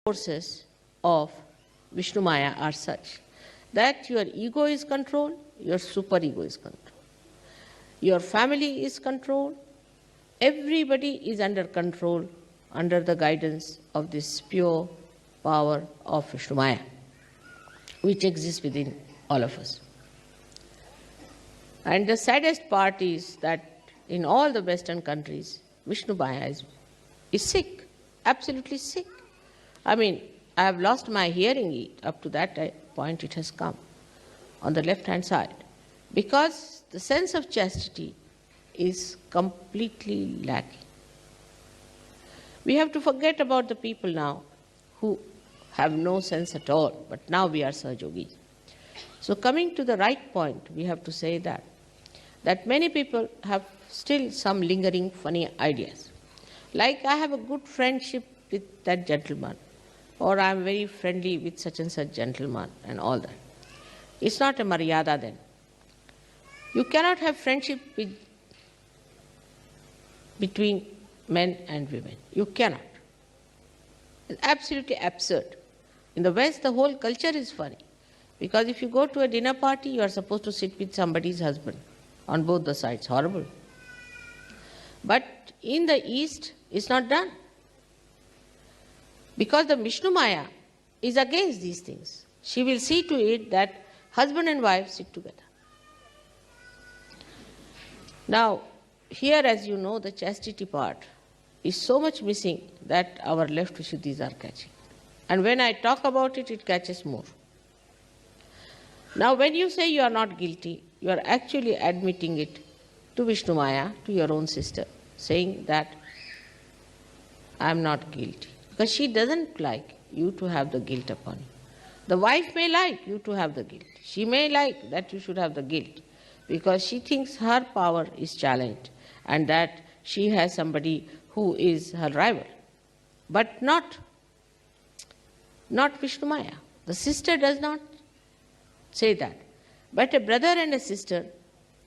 forces of Vishnu Maya are such that your ego is controlled, your superego is controlled, your family is controlled, everybody is under control under the guidance of this pure power of Vishnu Maya, which exists within all of us. And the saddest part is that in all the Western countries, Vishnu Maya is sick, absolutely sick. I mean, I have lost my hearing up to that point it has come on the left-hand side, because the sense of chastity is completely lacking. We have to forget about the people now who have no sense at all, but now we are Sahajogis. So coming to the right point, we have to say that many people have still some lingering funny ideas. Like, I have a good friendship with that gentleman, or I am very friendly with such and such gentleman, and all that. It's not a maryada then. You cannot have friendship between men and women. You cannot. It's absolutely absurd. In the West, the whole culture is funny. Because if you go to a dinner party, you are supposed to sit with somebody's husband on both the sides. Horrible. But in the East, it's not done. Because the Vishnu Maya is against these things. She will see to it that husband and wife sit together. Now, here, as you know, the chastity part is so much missing that our left Vishuddhis are catching. And when I talk about it, it catches more. Now, when you say you are not guilty, you are actually admitting it to Vishnu Maya, to your own sister, saying that I am not guilty. Because she doesn't like you to have the guilt upon you. The wife may like you to have the guilt. She may like that you should have the guilt, because she thinks her power is challenged and that she has somebody who is her rival. But not Vishnu Maya. The sister does not say that. But a brother and a sister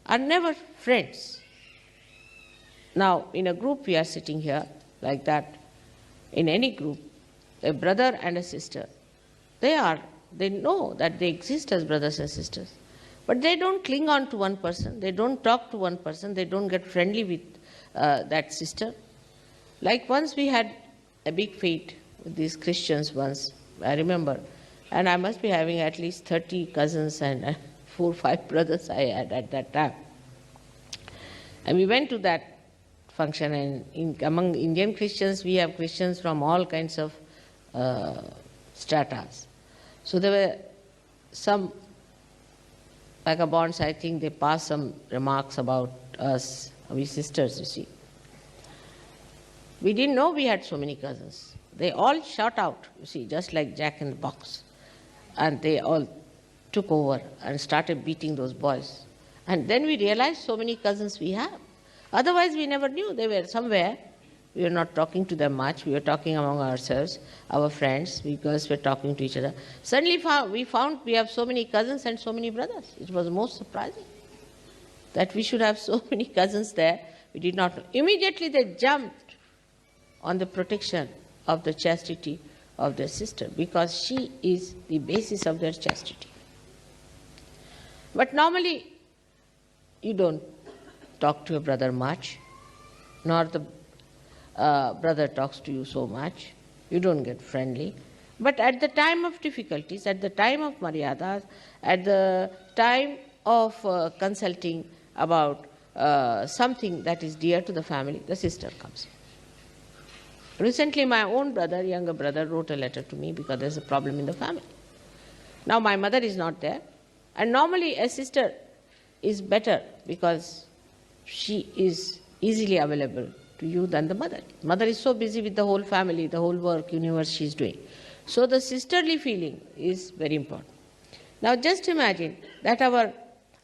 are never friends. Now, in a group we are sitting here like that. In any group, a brother and a sister, they know that they exist as brothers and sisters. But they don't cling on to one person, they don't talk to one person, they don't get friendly with that sister. Like once we had a big fight with these Christians once, I remember, and I must be having at least 30 cousins and 4 or 5 brothers I had at that time. And we went to that function, and among Indian Christians, we have Christians from all kinds of stratas. So there were some vagabonds, I think they passed some remarks about us, we sisters, you see. We didn't know we had so many cousins. They all shot out, you see, just like Jack in the Box. And they all took over and started beating those boys. And then we realized so many cousins we have. Otherwise, we never knew. They were somewhere. We were not talking to them much. We were talking among ourselves, our friends, because we were talking to each other. Suddenly we found we have so many cousins and so many brothers. It was most surprising that we should have so many cousins there. We did not know. Immediately they jumped on the protection of the chastity of their sister, because she is the basis of their chastity. But normally, you don't talk to your brother much, nor the brother talks to you so much. You don't get friendly. But at the time of difficulties, at the time of maryadas, at the time of consulting about something that is dear to the family, the sister comes in. Recently, my own brother, younger brother, wrote a letter to me because there's a problem in the family. Now, my mother is not there. And normally, a sister is better because she is easily available to you than the mother. Mother is so busy with the whole family, the whole work, universe she is doing. So the sisterly feeling is very important. Now just imagine that our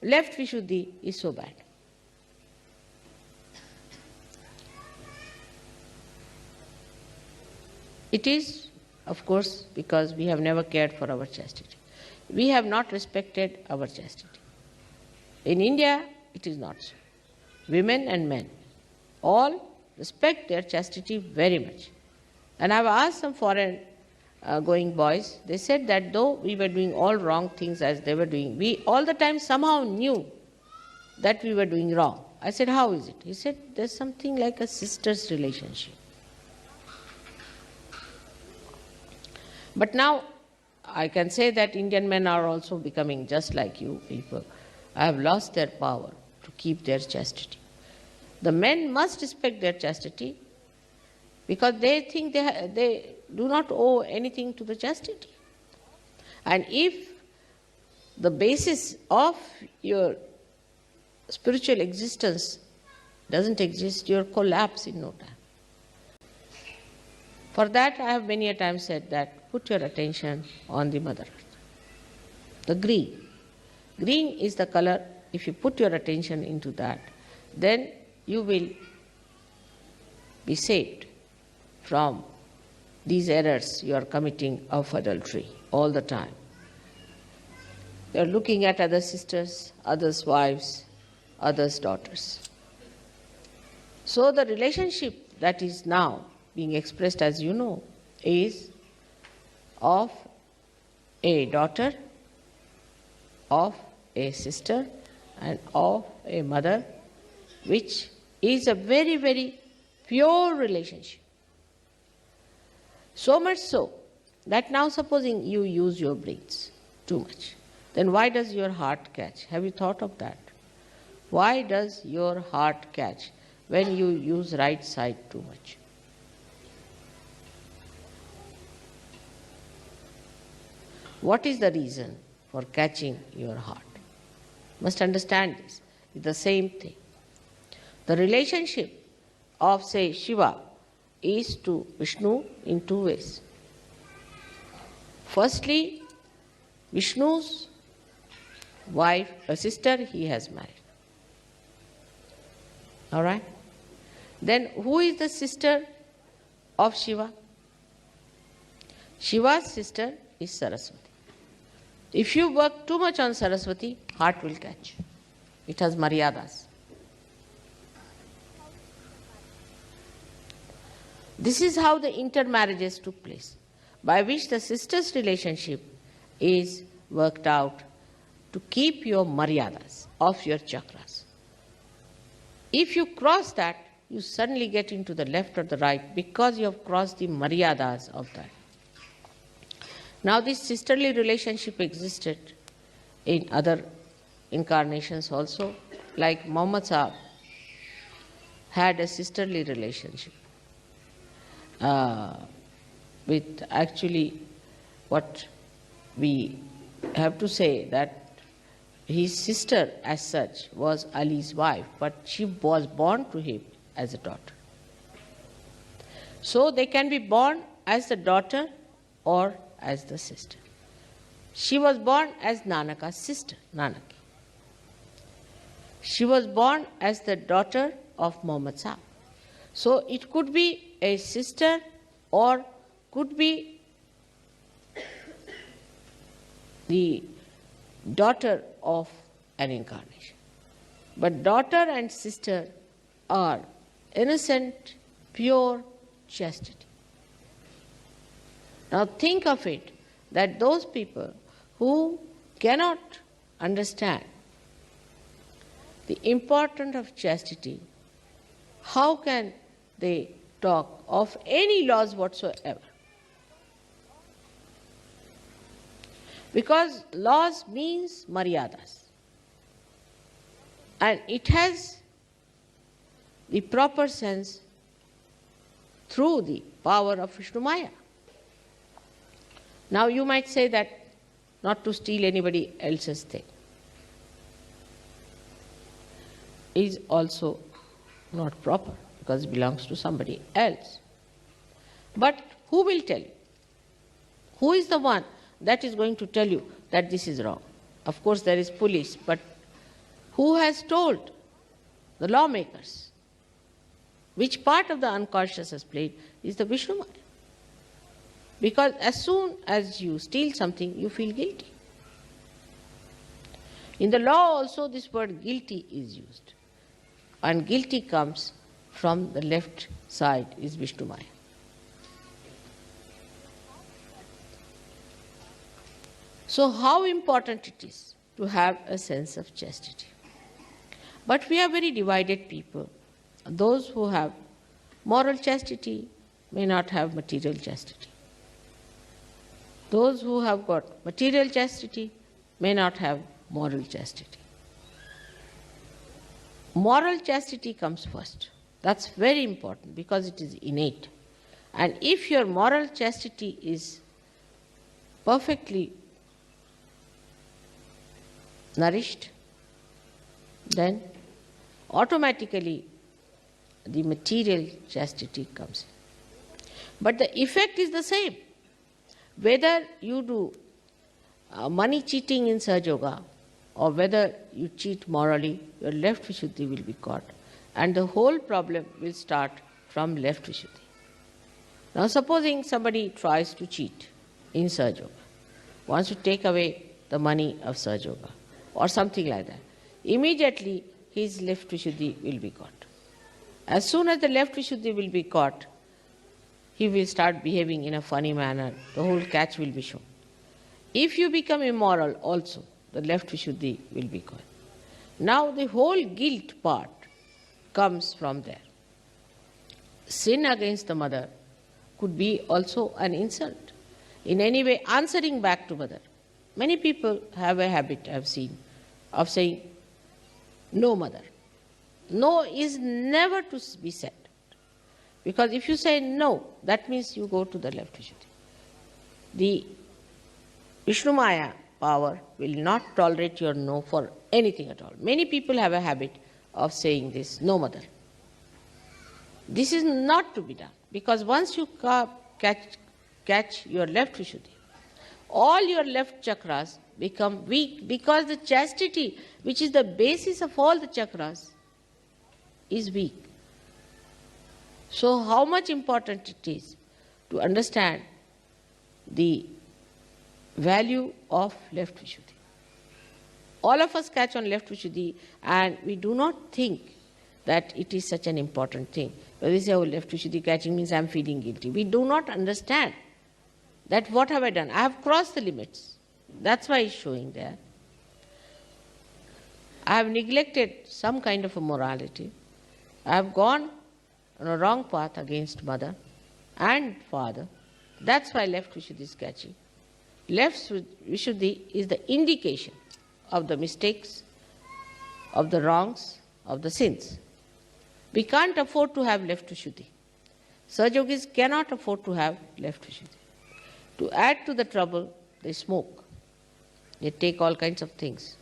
left Vishuddhi is so bad. It is, of course, because we have never cared for our chastity. We have not respected our chastity. In India, it is not so. Women and men all respect their chastity very much. And I have asked some foreign going boys, they said that though we were doing all wrong things as they were doing, we all the time somehow knew that we were doing wrong. I said, how is it? He said, there's something like a sister's relationship. But now I can say that Indian men are also becoming just like you people. I have lost their power to keep their chastity. The men must respect their chastity because they think they do not owe anything to the chastity. And if the basis of your spiritual existence doesn't exist, you'll collapse in no time. For that, I have many a time said that put your attention on the Mother Earth. The green. Green is the color. If you put your attention into that, then you will be saved from these errors you are committing of adultery all the time. You are looking at other sisters, others' wives, others' daughters. So the relationship that is now being expressed, as you know, is of a daughter, of a sister, and of a mother, which is a very, very pure relationship. So much so that now supposing you use your brains too much, then why does your heart catch? Have you thought of that? Why does your heart catch when you use right side too much? What is the reason for catching your heart? Must understand this. It's the same thing. The relationship of, say, Shiva is to Vishnu in two ways. Firstly, Vishnu's wife, a sister, he has married. All right? Then who is the sister of Shiva? Shiva's sister is Saraswati. If you work too much on Saraswati, heart will catch. It has maryadas. This is how the intermarriages took place, by which the sisters' relationship is worked out to keep your maryadas of your chakras. If you cross that, you suddenly get into the left or the right because you have crossed the maryadas of that. Now this sisterly relationship existed in other incarnations also, like Muhammad Sahib had a sisterly relationship with actually what we have to say that his sister as such was Ali's wife, but she was born to him as a daughter. So they can be born as the daughter or as the sister. She was born as Nanaka's sister, Nanaki. She was born as the daughter of Muhammad Sahib. So it could be a sister or could be the daughter of an incarnation. But daughter and sister are innocent, pure chastity. Now think of it, that those people who cannot understand the importance of chastity, how can they talk of any laws whatsoever? Because laws means maryadas. And it has the proper sense through the power of Vishnu Maya. Now you might say that not to steal anybody else's thing is also not proper because it belongs to somebody else. But who will tell you? Who is the one that is going to tell you that this is wrong? Of course there is police, but who has told? The lawmakers. Which part of the unconscious has played is the Vishnu Maya. Because as soon as you steal something, you feel guilty. In the law also this word guilty is used. And guilty comes from the left side is Vishnu Maya. So how important it is to have a sense of chastity. But we are very divided people. Those who have moral chastity may not have material chastity. Those who have got material chastity may not have moral chastity. Moral chastity comes first. That's very important because it is innate. And if your moral chastity is perfectly nourished, then automatically the material chastity comes in. But the effect is the same. Whether you do money cheating in Sahaja Yoga or whether you cheat morally, your left Vishuddhi will be caught. And the whole problem will start from left Vishuddhi. Now supposing somebody tries to cheat in Sahaja Yoga, wants to take away the money of Sahaja Yoga or something like that, immediately his left Vishuddhi will be caught. As soon as the left Vishuddhi will be caught, he will start behaving in a funny manner. The whole catch will be shown. If you become immoral also, the left Vishuddhi will be caught. Now the whole guilt part comes from there. Sin against the mother could be also an insult. In any way, answering back to mother. Many people have a habit, I have seen, of saying, no mother. No is never to be said. Because if you say no, that means you go to the left Vishuddhi. The Vishnu Maya power will not tolerate your no for anything at all. Many people have a habit of saying this, no mother. This is not to be done. Because once you catch your left Vishuddhi, all your left chakras become weak because the chastity, which is the basis of all the chakras, is weak. So how much important it is to understand the value of left Vishuddhi. All of us catch on left Vishuddhi and we do not think that it is such an important thing. But we say, oh, left Vishuddhi catching means I am feeling guilty. We do not understand that what have I done? I have crossed the limits. That's why it's showing there. I have neglected some kind of a morality. I have gone on a wrong path against mother and father. That's why left Vishuddhi is catching. Left Vishuddhi is the indication of the mistakes, of the wrongs, of the sins. We can't afford to have left Vishuddhi. Sahaja Yogis cannot afford to have left Vishuddhi. To add to the trouble, they smoke. They take all kinds of things.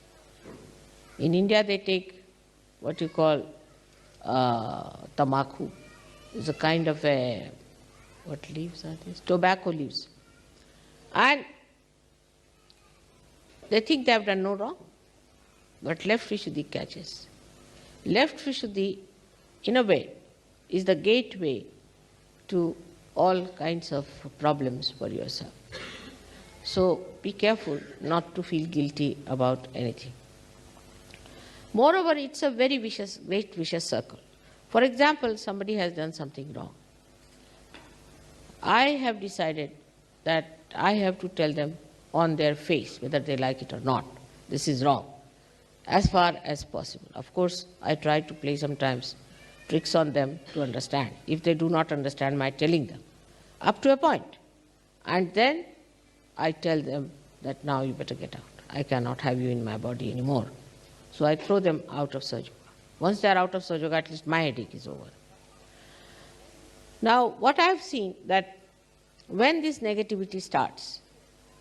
In India, they take what you call tamakhu. It's a kind of a, what leaves are these? Tobacco leaves. And they think they have done no wrong. But left Vishuddhi catches. Left Vishuddhi, in a way, is the gateway to all kinds of problems for yourself. So be careful not to feel guilty about anything. Moreover, it's a very vicious, great vicious circle. For example, somebody has done something wrong. I have decided that I have to tell them on their face whether they like it or not. This is wrong, as far as possible. Of course, I try to play sometimes tricks on them to understand. If they do not understand my telling them, up to a point. And then I tell them that now you better get out. I cannot have you in my body anymore. So I throw them out of Sahaja Yoga. Once they are out of Sahaja Yoga, at least my headache is over. Now, what I have seen that when this negativity starts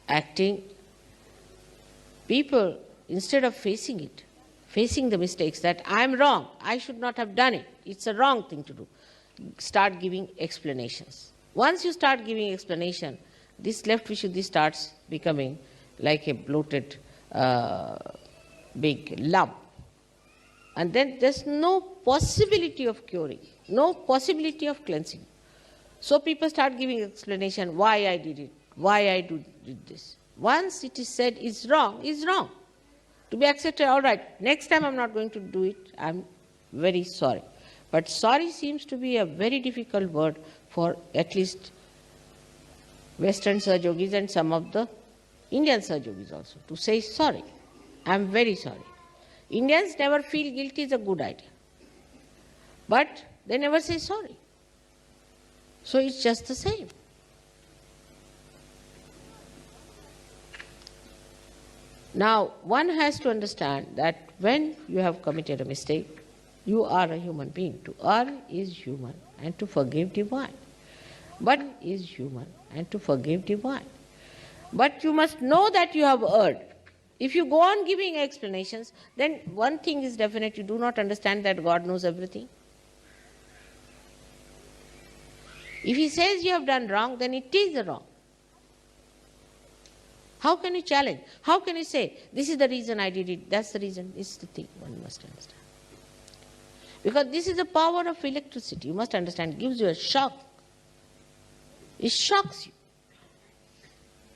acting, people, instead of facing it, facing the mistakes that I am wrong, I should not have done it, it's a wrong thing to do, start giving explanations. Once you start giving explanation, this left Vishuddhi starts becoming like a bloated big lump. And then there's no possibility of curing, no possibility of cleansing. So people start giving explanation why I did it, why I did this. Once it is said is wrong, to be accepted, all right, next time I'm not going to do it, I'm very sorry. But sorry seems to be a very difficult word for at least Western Sahaja Yogis and some of the Indian Sahayogis also, to say sorry. I am very sorry. Indians never feel guilty is a good idea. But they never say sorry. So it's just the same. Now, one has to understand that when you have committed a mistake, you are a human being. To err is human, and to forgive divine. But is human, and to forgive divine. But you must know that you have erred. If you go on giving explanations, then one thing is definite, you do not understand that God knows everything. If He says you have done wrong, then it is the wrong. How can you challenge? How can you say, this is the reason I did it, that's the reason? This is the thing one must understand. Because this is the power of electricity. You must understand, it gives you a shock. It shocks you.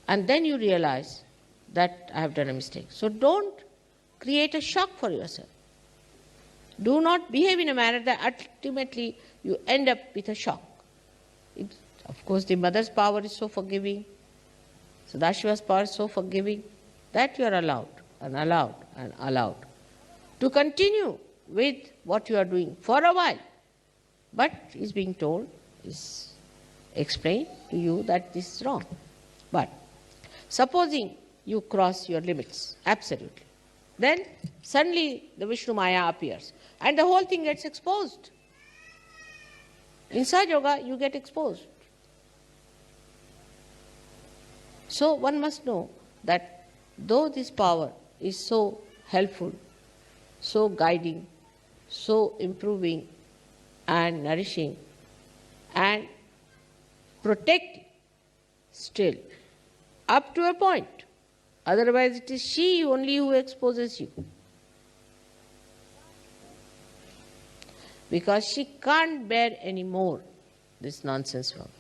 And then you realize that I have done a mistake. So don't create a shock for yourself. Do not behave in a manner that ultimately you end up with a shock. Of course, the mother's power is so forgiving. Sadashiva's power is so forgiving that you are allowed and allowed and allowed to continue with what you are doing for a while. But is being told, is explained to you that this is wrong. But supposing you cross your limits, absolutely, then suddenly the Vishnu Maya appears and the whole thing gets exposed. In Sahaja Yoga, you get exposed. So one must know that though this power is so helpful, so guiding, so improving and nourishing and protecting, still, up to a point. Otherwise it is she only who exposes you. Because she can't bear any more this nonsense from you.